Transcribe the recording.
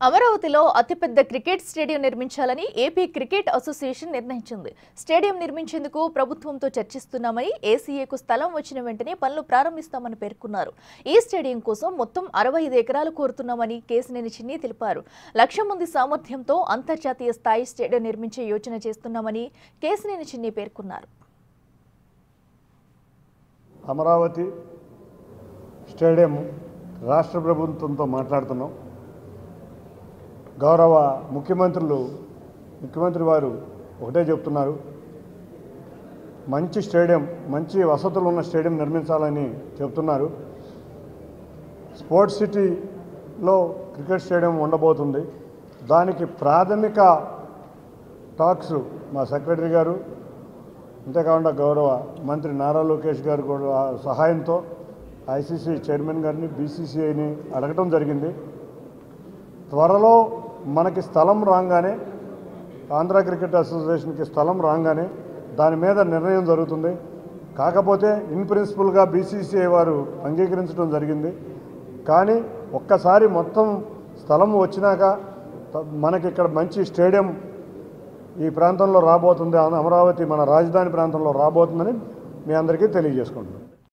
అమరావతిలో అతిపెద్ద cricket stadium నిర్మించాలని ఏపీ క్రికెట్ అసోసియేషన్ నిర్ణయించింది. స్టేడియం నిర్మించేందుకు ప్రభుత్వంతో చర్చిస్తున్నామని, ఏసీఏకు స్థలం వచ్చిన వెంటనే పనులు ప్రారంభిస్తామని పేర్కొన్నారు. ఈ స్టేడియం కోసం మొత్తం 65 ఎకరాలు కోరుతున్నామని కేశినేని చిన్ని తెలిపారు. 1,00,000 మంది సామర్థ్యంతో అంతర్జాతీయ స్థాయి స్టేడియం నిర్మించే యోచన చేస్తున్నామని కేశినేని చిన్ని పేర్కొన్నారు. అమరావతి స్టేడియం రాష్ట్ర ప్రభుత్వంతో మాట్లాడుతున్నాం. గౌరవ ముఖ్యమంత్రి వారు ఒకటే చెప్తున్నారు, మంచి స్టేడియం, మంచి వసతులు ఉన్న స్టేడియం నిర్మించాలని చెప్తున్నారు. స్పోర్ట్స్ సిటీలో క్రికెట్ స్టేడియం ఉండబోతుంది. దానికి ప్రాథమిక టాక్స్ మా సెక్రటరీ గారు, అంతేకాకుండా గౌరవ మంత్రి నారా లోకేష్ గారు కూడా సహాయంతో ఐసీసీ చైర్మన్ గారిని, బీసీసీఐని అడగటం జరిగింది. త్వరలో మనకి స్థలం రాగానే, ఆంధ్ర క్రికెట్ అసోసియేషన్కి స్థలం రాగానే దాని మీద నిర్ణయం జరుగుతుంది. కాకపోతే ఇన్ ప్రిన్సిపల్గా బీసీసీఐ వారు అంగీకరించడం జరిగింది. కానీ ఒక్కసారి మొత్తం స్థలం వచ్చినాక మనకి ఇక్కడ మంచి స్టేడియం ఈ ప్రాంతంలో రాబోతుంది, అమరావతి మన రాజధాని ప్రాంతంలో రాబోతుందని మీ అందరికీ తెలియజేసుకుంటున్నాం.